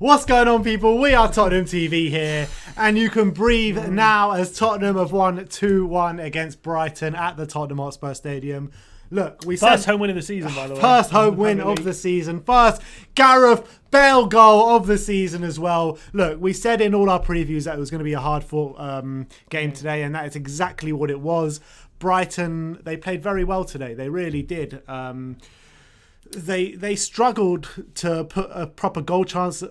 What's going on, people? We are Tottenham TV here, and you can breathe now as Tottenham have won 2-1 against Brighton at the Tottenham Hotspur Stadium. Look, we first home win of the season, by the way. First home win of the season. First Gareth Bale goal of the season as well. Look, we said in all our previews that it was going to be a hard-fought game today, and that is exactly what it was. Brighton, they played very well today. They really did. They struggled to put a proper goal chance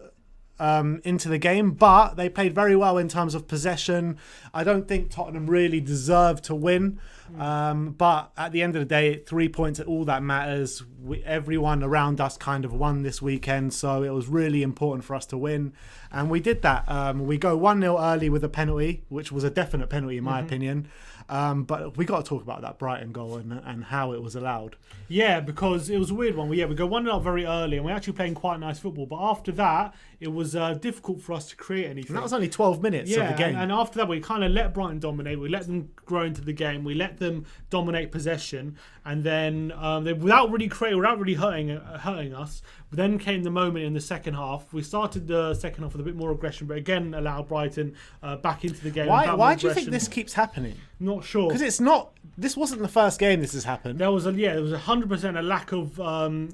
into the game, but they played very well in terms of possession. I don't think Tottenham really deserved to win, but at the end of the day, 3 points are all that matters. Everyone around us kind of won this weekend, so it was really important for us to win, and we did that. We go 1-0 early with a penalty, which was a definite penalty in my opinion. But we got to talk about that Brighton goal and how it was allowed. Yeah, because it was a weird one. We go 1-0 very early, and we're actually playing quite nice football. But after that, it was difficult for us to create anything. And that was only 12 minutes of the game. And after that, we kind of let Brighton dominate. We let them grow into the game. We let them dominate possession, and then without really hurting us. Then came the moment in the second half. We started the second half with a bit more aggression, but again allowed Brighton back into the game. Why do you think this keeps happening? Not sure. Because it's not. This wasn't the first game this has happened. There was 100% a lack of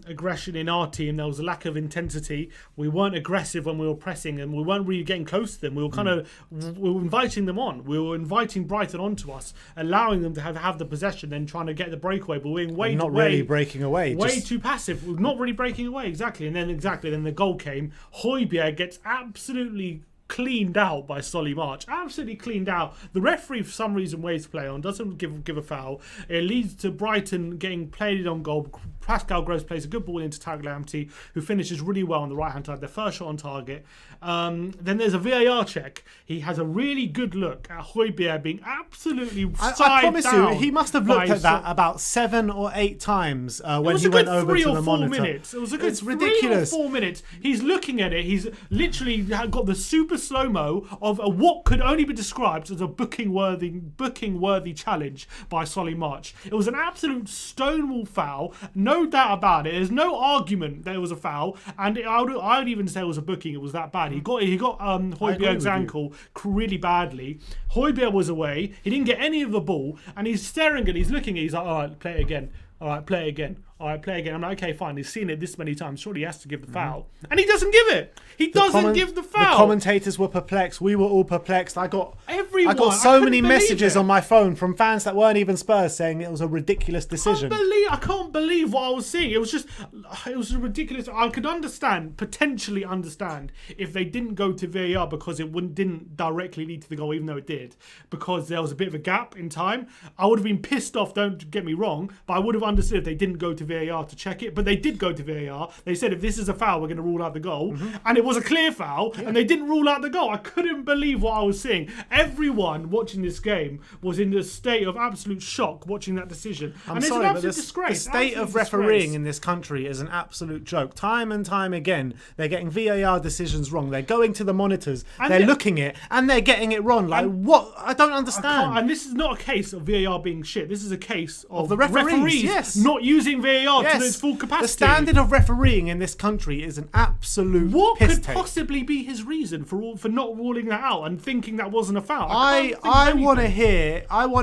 aggression in our team. There was a lack of intensity. We weren't aggressive when we were pressing, and we weren't really getting close to them. We were we were inviting them on. We were inviting Brighton onto us, allowing them to have the possession, then trying to get the breakaway. But we're really breaking away. Too passive. We're not really breaking away. Exactly. And then the goal came. Højbjerg gets absolutely cleaned out by Solly March. Absolutely cleaned out. The referee, for some reason, waves play on, doesn't give a foul. It leads to Brighton getting played on goal. Pascal Gross plays a good ball into Tarek Lamptey, who finishes really well on the right-hand side. Their first shot on target. Then there's a VAR check. He has a really good look at Højbjerg being absolutely I promise you, he must have looked at that about 7 or 8 times when he went over to the monitor. It was a good 3 or 4 minutes. He's looking at it. He's literally got the super slow-mo of what could only be described as a booking-worthy challenge by Solly March. It was an absolute stonewall foul, no doubt about it. There's no argument that it was a foul, and I would even say it was a booking. It was that bad. He got Højbjerg's ankle really badly. Højbjerg was away. He didn't get any of the ball, and he's staring at it. He's looking at it. He's like, all right, play it again. All right, play it again. All right, play again. I'm like, okay, fine. He's seen it this many times. Surely he has to give the foul. And he doesn't give it. He doesn't give the foul. The commentators were perplexed. We were all perplexed. I got so many messages on my phone from fans that weren't even Spurs saying it was a ridiculous decision. I can't believe what I was seeing. It was ridiculous. I could potentially understand if they didn't go to VAR because it didn't directly lead to the goal, even though it did, because there was a bit of a gap in time. I would have been pissed off, don't get me wrong, but I would have understood if they didn't go to VAR to check it. But they did go to VAR. They said, if this is a foul, we're going to rule out the goal. And it was a clear foul, and they didn't rule out the goal. I couldn't believe what I was seeing. Everyone watching this game was in a state of absolute shock watching that decision. I'm sorry, but the state of refereeing in this country is an absolute joke. Time and time again, they're getting VAR decisions wrong. They're going to the monitors, they're looking it, and they're getting it wrong. Like, what? I don't understand. And this is not a case of VAR being shit. This is a case of the referees not using VAR to its full capacity. The standard of refereeing in this country is an absolute piss take. Possibly be his reason for not ruling that out and thinking that wasn't a foul? I want to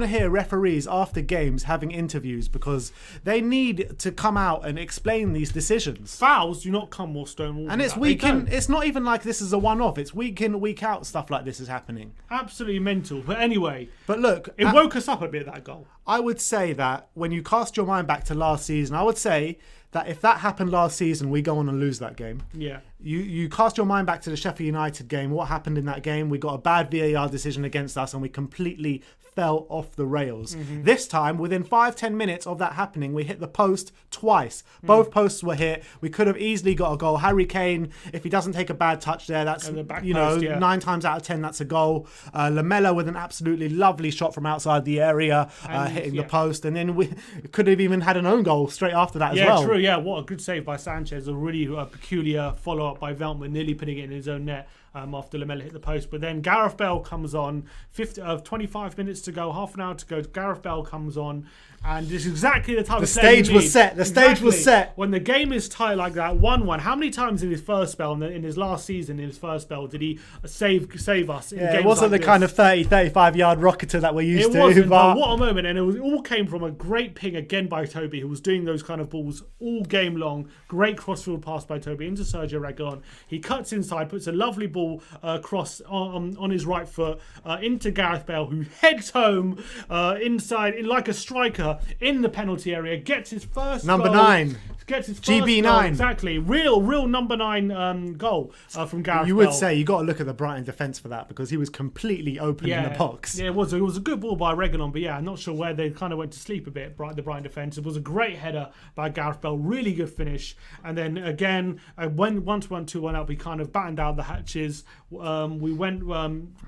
hear referees after games having interviews, because they need to come out and explain these decisions. Fouls do not come more stonewall. And it's not even like this is a one-off. It's week in, week out stuff like this is happening. Absolutely mental. But anyway, look, it woke us up a bit, that goal. I would say that when you cast your mind back to last season, I would say that if that happened last season, we go on and lose that game. Yeah. You cast your mind back to the Sheffield United game. What happened in that game? We got a bad VAR decision against us, and we completely fell off the rails. This time, within 5-10 minutes of that happening, we hit the post twice. Both posts were hit. We could have easily got a goal. Harry Kane, if he doesn't take a bad touch there, that's 9 times out of 10 that's a goal. Lamella with an absolutely lovely shot from outside the area, hitting the post, and then we could have even had an own goal straight after that as well. Yeah, true. Yeah, what a good save by Sanchez. A really peculiar follow-up by Veltman, nearly putting it in his own net. after Lamela hit the post. But then Gareth Bale comes on, 25 minutes to go, half an hour to go. Gareth Bale comes on, and this is exactly the type of play stage was set. The stage was set. When the game is tight like that, 1-1. How many times in his first spell, in his last season, in his first spell, did he save us? In games it wasn't like the kind of 35 yard rocketer that we're used to. Wasn't, but what a moment. And it all came from a great ping again by Toby, who was doing those kind of balls all game long. Great crossfield pass by Toby into Sergio Reguilon. He cuts inside, puts a lovely ball cross on his right foot into Gareth Bale, who heads home inside like a striker in the penalty area, gets his first number goal. 9. Gets his first GB9. goal, exactly. Real number 9 goal from Gareth Bale. You would say you got to look at the Brighton defence for that, because he was completely open in the box. Yeah, it was a good ball by Reguilon, but I'm not sure where they kind of went to sleep a bit, the Brighton defence. It was a great header by Gareth Bale, really good finish. And then again, once we went 2-1 up, we kind of battened down the hatches. We went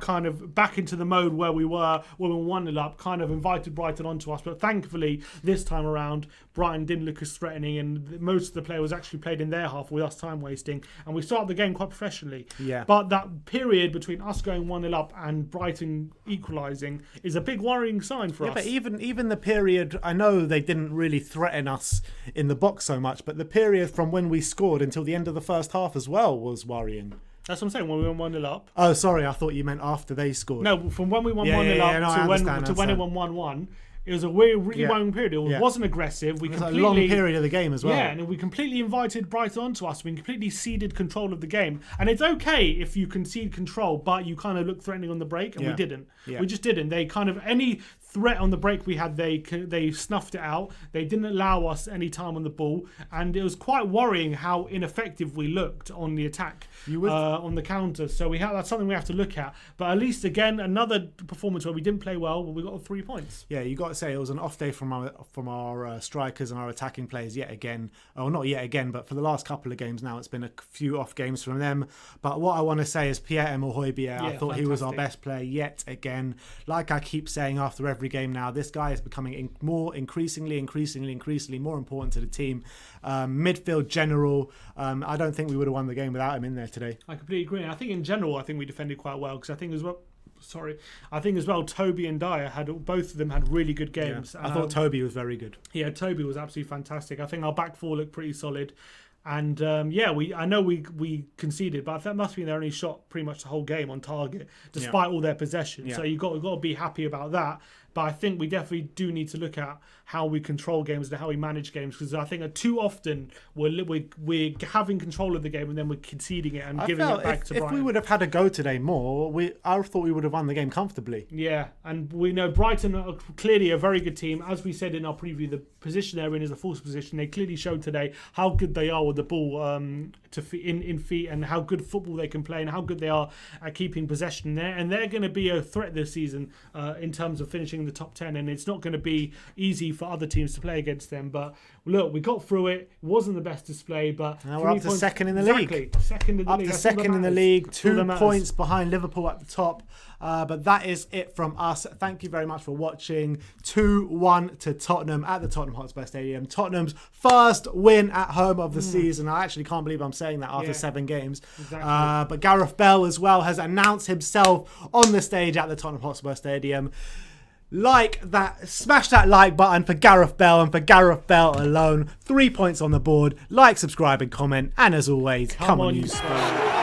kind of back into the mode where we were when we were 1-0 up, kind of invited Brighton onto us. But thankfully, this time around, Brighton didn't look as threatening, and most of the play was actually played in their half with us time wasting, and we started the game quite professionally. Yeah. But that period between us going 1-0 up and Brighton equalising is a big worrying sign for us. But even the period, I know they didn't really threaten us in the box so much, but the period from when we scored until the end of the first half as well was worrying. That's what I'm saying, when we went 1-0 up. Oh, sorry, I thought you meant after they scored. No, from when we won 1-0 up to when it won 1-1. It was a really long period. It wasn't aggressive. It was a long period of the game as well. Yeah, and we completely invited Brighton onto us. We completely ceded control of the game. And it's okay if you concede control, but you kind of look threatening on the break, and we didn't. Yeah. We just didn't. They kind of, any threat on the break we had, they snuffed it out. They didn't allow us any time on the ball, and it was quite worrying how ineffective we looked on the attack, on the counter. So that's something we have to look at. But at least, again, another performance where we didn't play well, but we got 3 points. Yeah, you got to say it was an off day from our strikers and our attacking players yet again. Oh, not yet again, but for the last couple of games now, it's been a few off games from them. But what I want to say is Pierre-Emile Højbjerg, I thought he was our best player yet again. Like I keep saying after every game now, this guy is becoming increasingly more important to the team. Midfield general, I don't think we would have won the game without him in there today. I completely agree. I think in general, we defended quite well, because I think as well, Toby and Dyer both of them had really good games. Yeah. I thought Toby was very good. Yeah, Toby was absolutely fantastic. I think our back four looked pretty solid. And I know we conceded, but that must be their only shot pretty much the whole game on target, despite all their possession. Yeah. So you've got to be happy about that. But I think we definitely do need to look at how we control games and how we manage games, because I think too often we're having control of the game and then we're conceding it and giving it back to Brighton. If we would have had a go today more, I thought we would have won the game comfortably. Yeah, and we know Brighton are clearly a very good team. As we said in our preview, the position they're in is a false position. They clearly showed today how good they are with the ball in feet, and how good football they can play, and how good they are at keeping possession there. And they're going to be a threat this season in terms of finishing in the top 10, and it's not going to be easy for other teams to play against them. But look, we got through it. It wasn't the best display, but now we're up to second in the league. Second in the league. Up to second in the league, 2 points behind Liverpool at the top. But that is it from us. Thank you very much for watching. 2-1 to Tottenham at the Tottenham Hotspur Stadium. Tottenham's first win at home of the season. I actually can't believe I'm saying that after 7 games. Exactly. But Gareth Bale as well has announced himself on the stage at the Tottenham Hotspur Stadium. Smash that like button for Gareth Bale, and for Gareth Bale alone. 3 points on the board. Like, subscribe and comment. And as always, come on you Spurs.